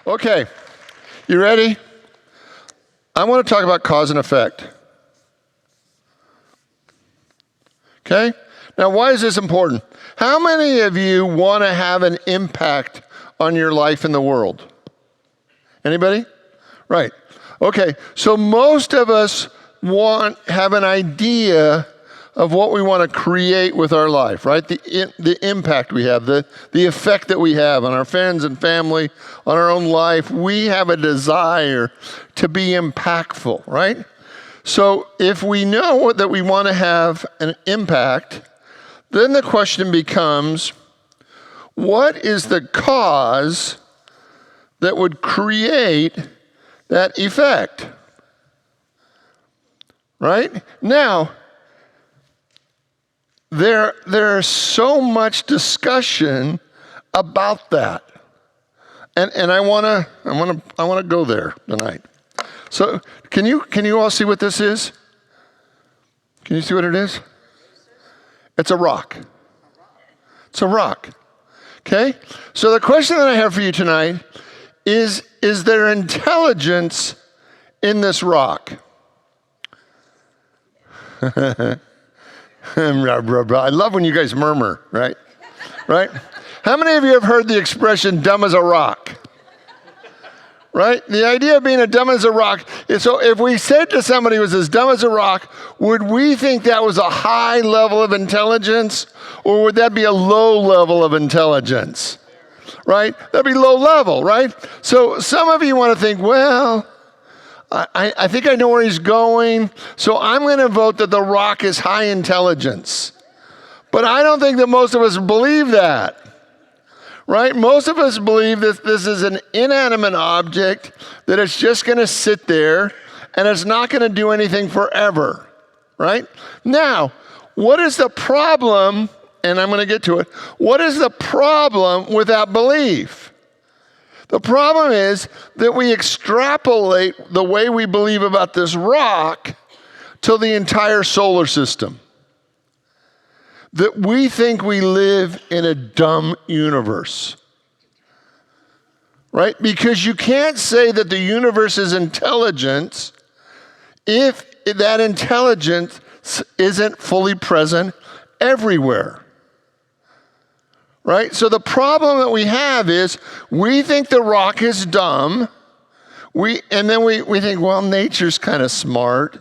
Okay, you ready? I want to talk about cause and effect. Okay? Now, why is this important? How many of you want to have an impact on your life in the world? Anybody? Right. Okay, so most of us have an idea of what we want to create with our life, right? The impact we have, the effect that we have on our friends and family, on our own life. We have a desire to be impactful, right? So if we know that we want to have an impact, then the question becomes, what is the cause that would create that effect? Right? Now, there's so much discussion about that. And I wanna go there tonight. So can you all see what this is? Can you see what it is? It's a rock. It's a rock. Okay? So the question that I have for you tonight is there intelligence in this rock? I love when you guys murmur, right? Right? How many of you have heard the expression dumb as a rock? Right? The idea of being a dumb as a rock is, so if we said to somebody who was as dumb as a rock, would we think that was a high level of intelligence, or would that be a low level of intelligence? Right? That'd be low level, right? So some of you want to think, well, I think I know where he's going, so I'm going to vote that the rock is high intelligence. But I don't think that most of us believe that. Right? Most of us believe that this is an inanimate object, that it's just going to sit there, and it's not going to do anything forever. Right? Now, what is the problem, and I'm going to get to it, what is the problem with that belief? The problem is that we extrapolate the way we believe about this rock to the entire solar system. That we think we live in a dumb universe. Right? Because you can't say that the universe is intelligent if that intelligence isn't fully present everywhere. Right? So the problem that we have is we think the rock is dumb. And then we think, well, nature's kind of smart.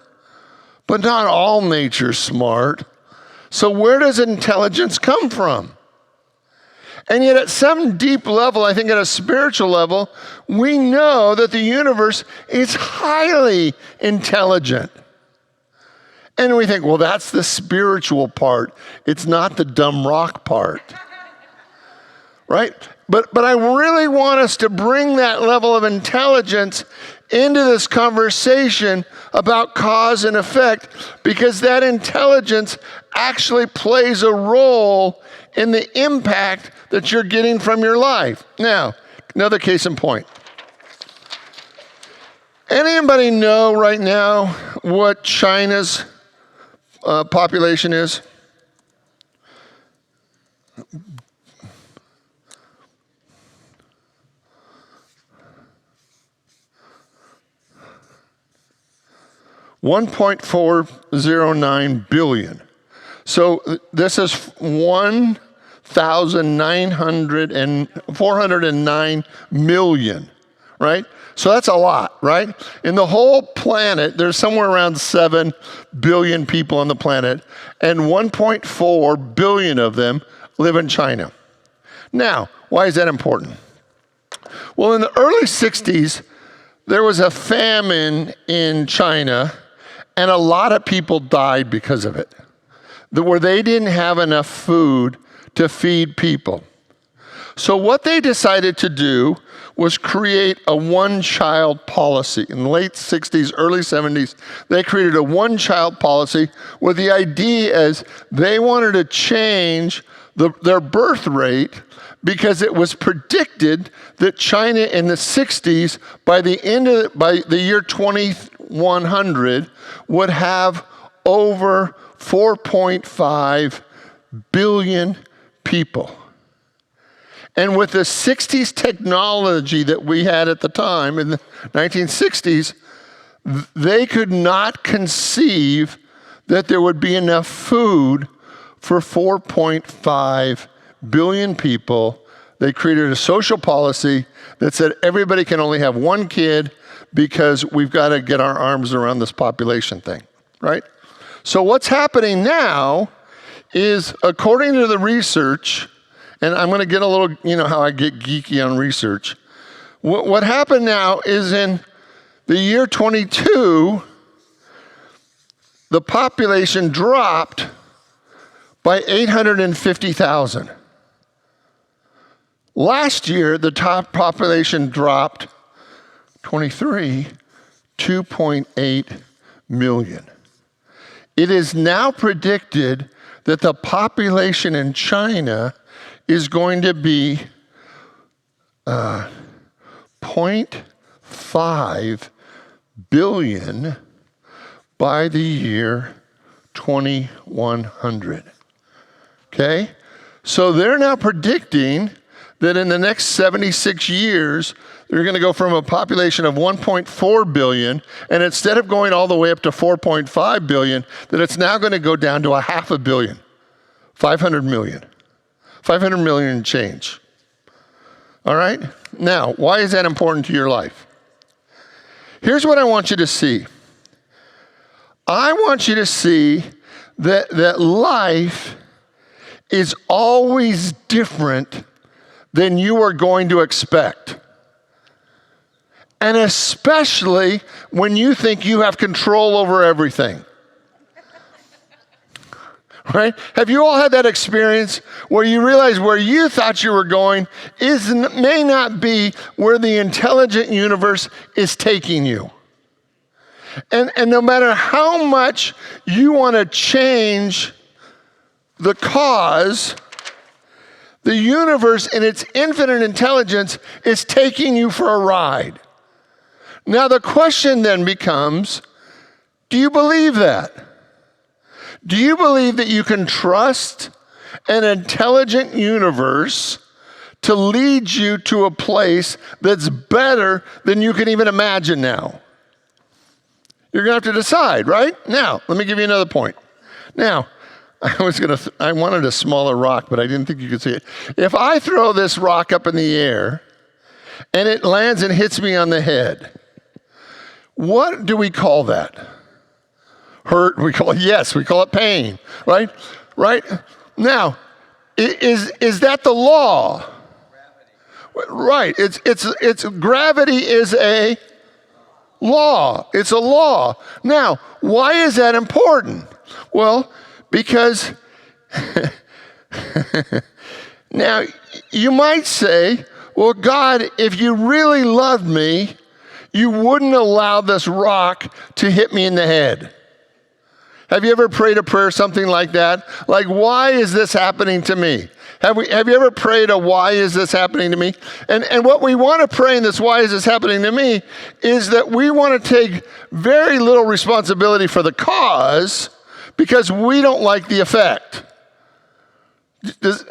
But not all nature's smart. So where does intelligence come from? And yet at some deep level, I think at a spiritual level, we know that the universe is highly intelligent. And we think, well, that's the spiritual part. It's not the dumb rock part. Right? But I really want us to bring that level of intelligence into this conversation about cause and effect, because that intelligence actually plays a role in the impact that you're getting from your life. Now, another case in point. Anybody know right now what China's population is? $1.409 billion. So this is 409 million, right? So that's a lot, right? In the whole planet, there's somewhere around 7 billion people on the planet, and 1.4 billion of them live in China. Now, why is that important? Well, in the early 60s, there was a famine in China, and a lot of people died because of it, where they didn't have enough food to feed people. So what they decided to do was create a one-child policy. In the late 60s, early 70s, they created a one-child policy where the idea is they wanted to change their birth rate, because it was predicted that China in the 60s, by the year 2100, would have over 4.5 billion people. And with the 60s technology that we had at the time, in the 1960s, they could not conceive that there would be enough food for 4.5 billion people. They created a social policy that said everybody can only have one kid because we've got to get our arms around this population thing, right? So what's happening now is, according to the research, and I'm going to get a little, you know how I get geeky on research. What happened now is in the year 22, the population dropped by 850,000. Last year, the top population dropped 23, 2.8 million. It is now predicted that the population in China is going to be 0.5 billion by the year 2100. Okay? So they're now predicting that in the next 76 years, they're going to go from a population of 1.4 billion, and instead of going all the way up to 4.5 billion, that it's now going to go down to 500 million. 500 million. 500 million and change. All right? Now, why is that important to your life? Here's what I want you to see. I want you to see that life is always different than you are going to expect. And especially when you think you have control over everything. Right? Have you all had that experience where you realize where you thought you were going may not be where the intelligent universe is taking you? And no matter how much you want to change the cause, the universe in its infinite intelligence is taking you for a ride. Now the question then becomes, do you believe that? Do you believe that you can trust an intelligent universe to lead you to a place that's better than you can even imagine now? You're going to have to decide, right? Now, let me give you another point. Now, I wanted a smaller rock, but I didn't think you could see it. If I throw this rock up in the air and it lands and hits me on the head, what do we call that? Hurt, we call it pain, right? Right? Now, is that the law? Right. It's gravity is a law. It's a law. Now, why is that important? Well, because now you might say, well, God, if you really loved me, you wouldn't allow this rock to hit me in the head. Have you ever prayed a prayer something like that? Like, why is this happening to me? Have you ever prayed a why is this happening to me? And what we want to pray in this why is this happening to me is that we want to take very little responsibility for the cause because we don't like the effect.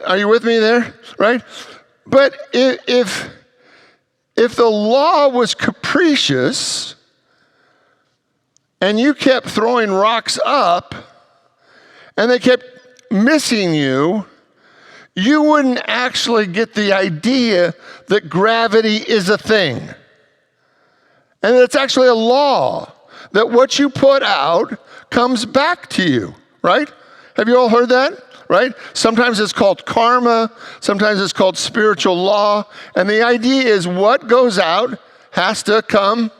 Are you with me there? Right? But if the law was capricious and you kept throwing rocks up and they kept missing you, you wouldn't actually get the idea that gravity is a thing. And it's actually a law, that what you put out comes back to you, right? Have you all heard that? Right? Sometimes it's called karma, sometimes it's called spiritual law, and the idea is what goes out has to come.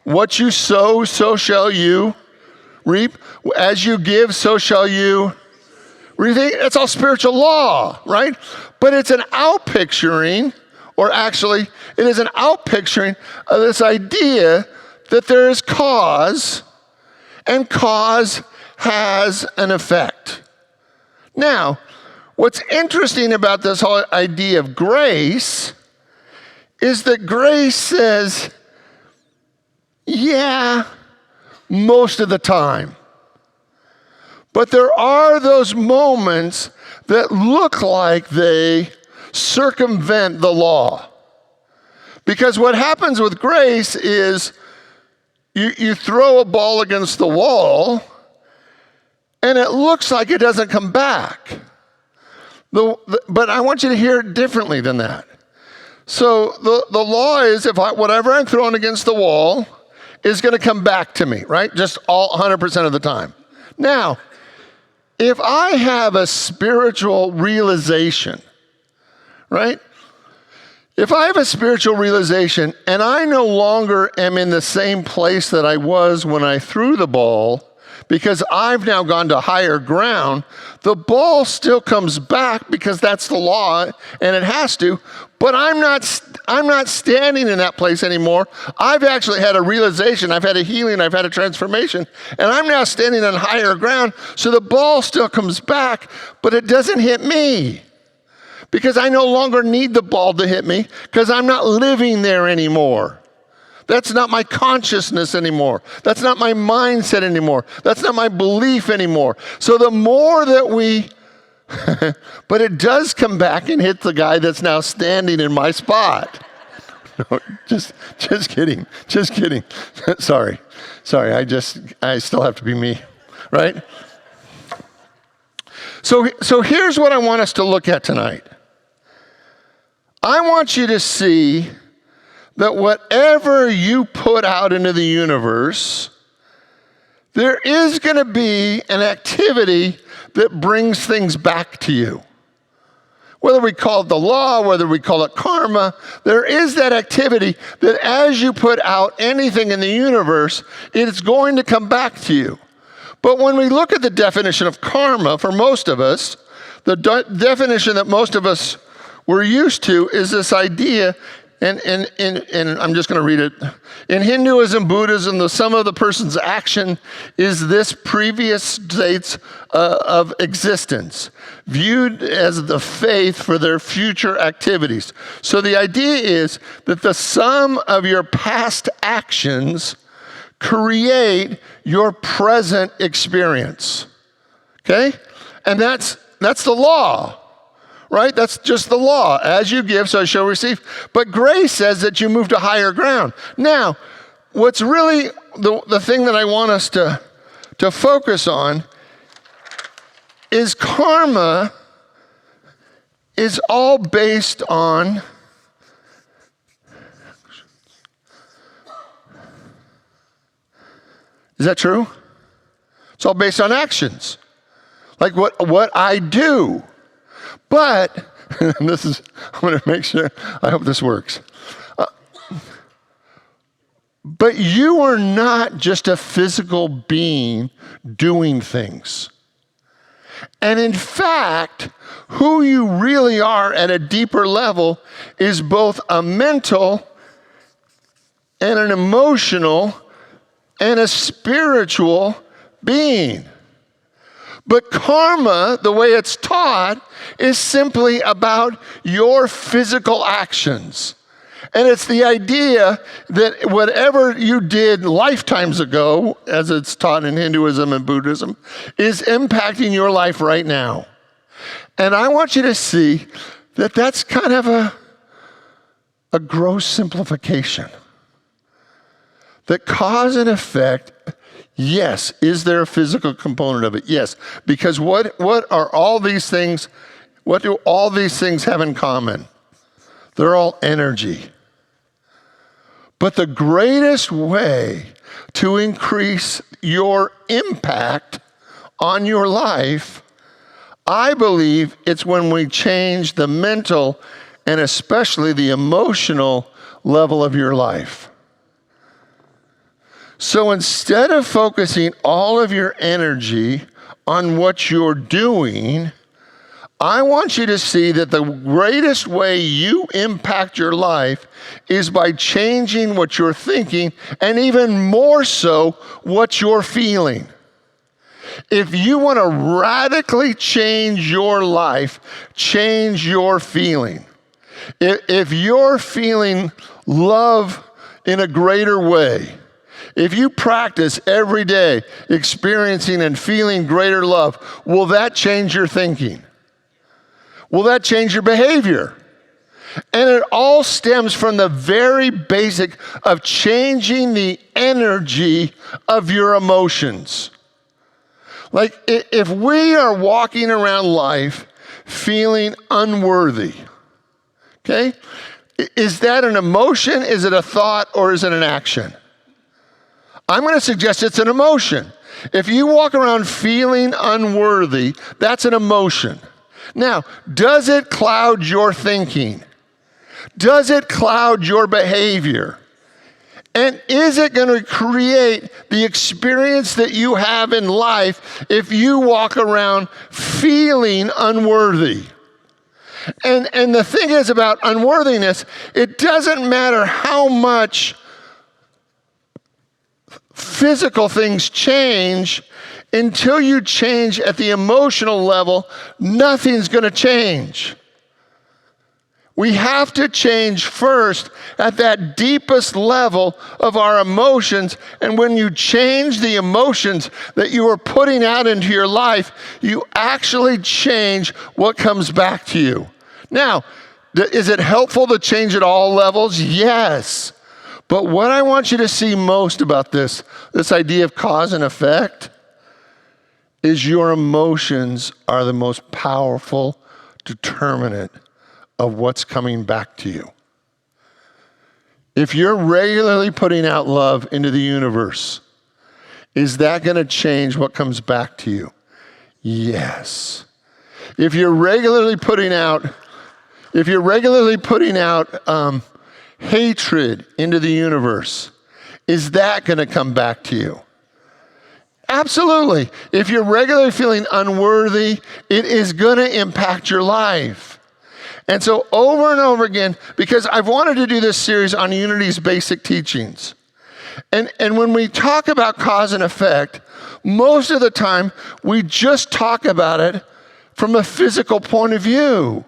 What you sow, so shall you reap. As you give, so shall you receive. It's all spiritual law, right? But it's an outpicturing, or actually, it is an outpicturing of this idea that there is cause, and cause has an effect. Now, what's interesting about this whole idea of grace is that grace says, yeah, most of the time. But there are those moments that look like they circumvent the law. Because what happens with grace is you throw a ball against the wall and it looks like it doesn't come back. But I want you to hear it differently than that. So the law is whatever I'm throwing against the wall is going to come back to me, right? Just all 100% of the time. Now, if I have a spiritual realization, right? If I have a spiritual realization and I no longer am in the same place that I was when I threw the ball, because I've now gone to higher ground, the ball still comes back because that's the law and it has to, but I'm not standing in that place anymore. I've actually had a realization, I've had a healing, I've had a transformation, and I'm now standing on higher ground, so the ball still comes back, but it doesn't hit me. Because I no longer need the ball to hit me because I'm not living there anymore. That's not my consciousness anymore. That's not my mindset anymore. That's not my belief anymore. So the more that we, but it does come back and hit the guy that's now standing in my spot. No, just kidding. Just kidding. Sorry. I still have to be me, right? So here's what I want us to look at tonight. I want you to see that whatever you put out into the universe, there is going to be an activity that brings things back to you. Whether we call it the law, whether we call it karma, there is that activity that as you put out anything in the universe, it's going to come back to you. But when we look at the definition of karma, for most of us, the definition that most of us we're used to is this idea, and I'm just going to read it. In Hinduism, Buddhism, the sum of the person's action is this previous states of existence, viewed as the faith for their future activities. So the idea is that the sum of your past actions create your present experience. Okay? And that's the law. Right? That's just the law. As you give, so you shall receive. But grace says that you move to higher ground. Now, what's really the thing that I want us to focus on is karma is all based on is that true? It's all based on actions. Like what I do. But, and I'm going to make sure, I hope this works. But you are not just a physical being doing things. And in fact, who you really are at a deeper level is both a mental and an emotional and a spiritual being. But karma, the way it's taught, is simply about your physical actions. And it's the idea that whatever you did lifetimes ago, as it's taught in Hinduism and Buddhism, is impacting your life right now. And I want you to see that that's kind of a gross simplification. That cause and effect, yes. Is there a physical component of it? Yes. Because what are all these things, what do all these things have in common? They're all energy. But the greatest way to increase your impact on your life, I believe it's when we change the mental and especially the emotional level of your life. So instead of focusing all of your energy on what you're doing, I want you to see that the greatest way you impact your life is by changing what you're thinking, and even more so, what you're feeling. If you want to radically change your life, change your feeling. If you're feeling love in a greater way, if you practice every day experiencing and feeling greater love, will that change your thinking? Will that change your behavior? And it all stems from the very basic of changing the energy of your emotions. Like if we are walking around life feeling unworthy, okay? Is that an emotion, is it a thought, or is it an action? I'm going to suggest it's an emotion. If you walk around feeling unworthy, that's an emotion. Now, does it cloud your thinking? Does it cloud your behavior? And is it going to create the experience that you have in life if you walk around feeling unworthy? And the thing is about unworthiness, it doesn't matter how much physical things change. Until you change at the emotional level, nothing's going to change. We have to change first at that deepest level of our emotions. And when you change the emotions that you are putting out into your life, you actually change what comes back to you. Now, is it helpful to change at all levels? Yes. But what I want you to see most about this idea of cause and effect, is your emotions are the most powerful determinant of what's coming back to you. If you're regularly putting out love into the universe, is that going to change what comes back to you? Yes. If you're regularly putting out hatred into the universe, is that going to come back to you? Absolutely. If you're regularly feeling unworthy, it is going to impact your life. And so over and over again, because I've wanted to do this series on Unity's basic teachings. And when we talk about cause and effect, most of the time we just talk about it from a physical point of view.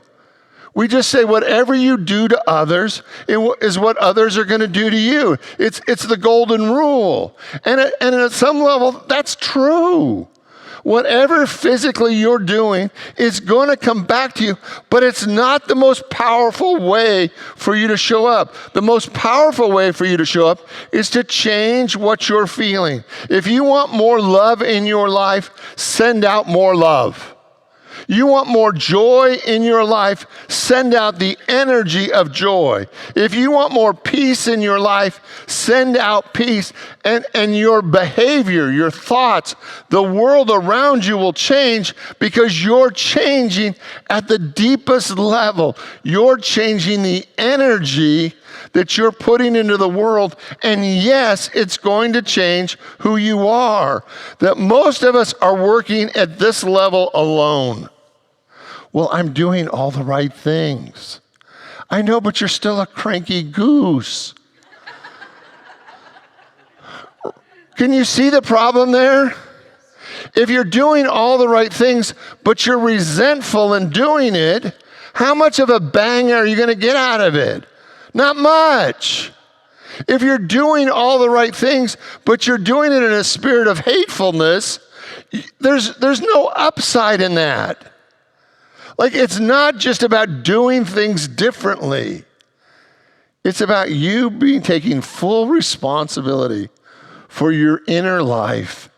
We just say whatever you do to others is what others are going to do to you. It's the golden rule. And at some level, that's true. Whatever physically you're doing is going to come back to you, but it's not the most powerful way for you to show up. The most powerful way for you to show up is to change what you're feeling. If you want more love in your life, send out more love. You want more joy in your life, send out the energy of joy. If you want more peace in your life, send out peace. And your behavior, your thoughts, the world around you will change because you're changing at the deepest level. You're changing the energy that you're putting into the world. And yes, it's going to change who you are. That most of us are working at this level alone. Well, I'm doing all the right things. I know, but you're still a cranky goose. Can you see the problem there? If you're doing all the right things, but you're resentful in doing it, how much of a bang are you going to get out of it? Not much. If you're doing all the right things, but you're doing it in a spirit of hatefulness, there's no upside in that. Like, it's not just about doing things differently. It's about you taking full responsibility for your inner life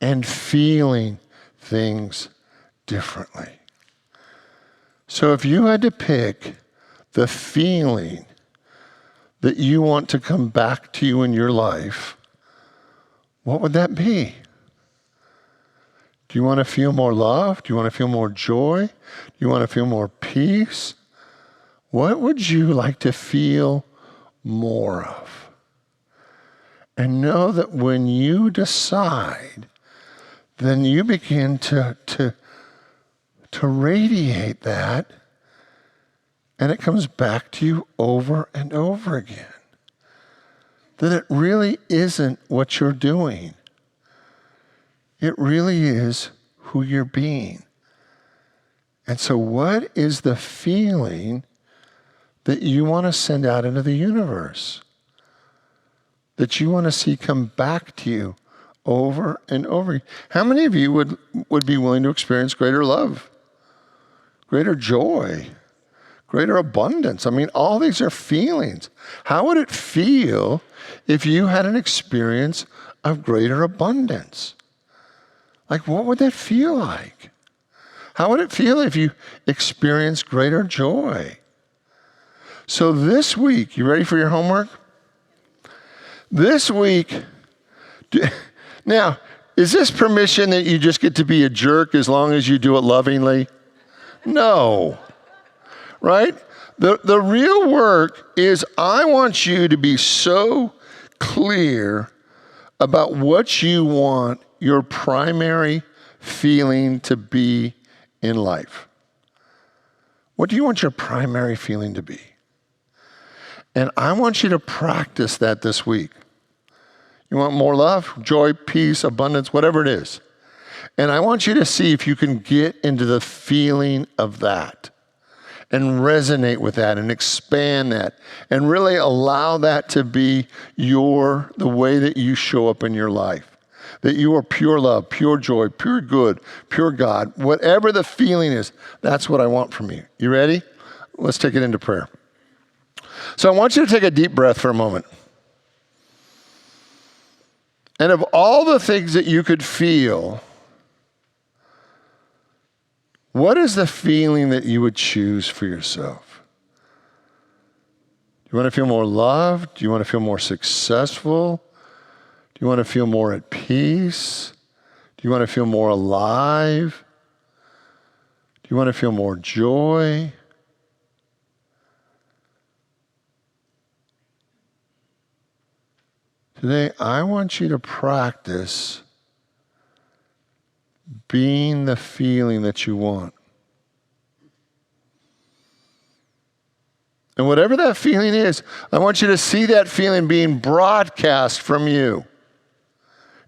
and feeling things differently. So if you had to pick the feeling that you want to come back to you in your life, what would that be? Do you want to feel more love? Do you want to feel more joy? Do you want to feel more peace? What would you like to feel more of? And know that when you decide, then you begin to radiate that, and it comes back to you over and over again. That it really isn't what you're doing. It really is who you're being. And so what is the feeling that you want to send out into the universe? That you want to see come back to you over and over? How many of you would be willing to experience greater love, greater joy, Greater abundance. I mean, all these are feelings. How would it feel if you had an experience of greater abundance? Like, what would that feel like? How would it feel if you experienced greater joy? So this week, you ready for your homework? This week, now, is this permission that you just get to be a jerk as long as you do it lovingly? No. Right? The real work is I want you to be so clear about what you want your primary feeling to be in life. What do you want your primary feeling to be? And I want you to practice that this week. You want more love, joy, peace, abundance, whatever it is. And I want you to see if you can get into the feeling of that and resonate with that and expand that and really allow that to be the way that you show up in your life. That you are pure love, pure joy, pure good, pure God. Whatever the feeling is, that's what I want from you. You ready? Let's take it into prayer. So I want you to take a deep breath for a moment. And of all the things that you could feel, what is the feeling that you would choose for yourself? Do you want to feel more loved? Do you want to feel more successful? Do you want to feel more at peace? Do you want to feel more alive? Do you want to feel more joy? Today, I want you to practice being the feeling that you want. And whatever that feeling is, I want you to see that feeling being broadcast from you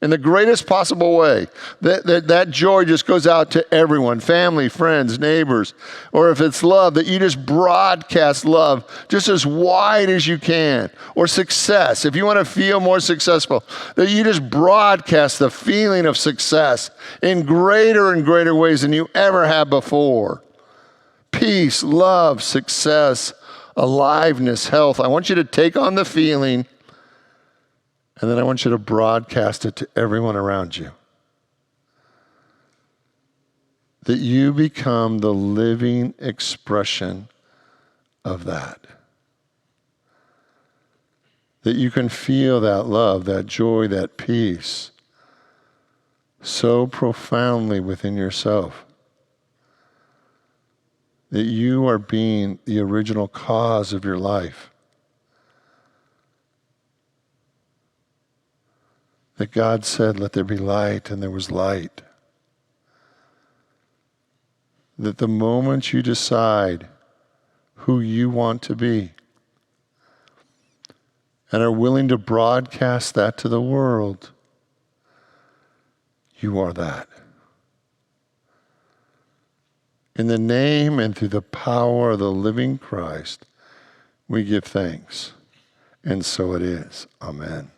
in the greatest possible way. That joy just goes out to everyone, family, friends, neighbors. Or if it's love, that you just broadcast love just as wide as you can. Or success, if you want to feel more successful, that you just broadcast the feeling of success in greater and greater ways than you ever have before. Peace, love, success, aliveness, health. I want you to take on the feeling, and then I want you to broadcast it to everyone around you. That you become the living expression of that. That you can feel that love, that joy, that peace so profoundly within yourself. That you are being the original cause of your life. That God said, let there be light, and there was light. That the moment you decide who you want to be and are willing to broadcast that to the world, you are that. In the name and through the power of the living Christ, we give thanks. And so it is. Amen.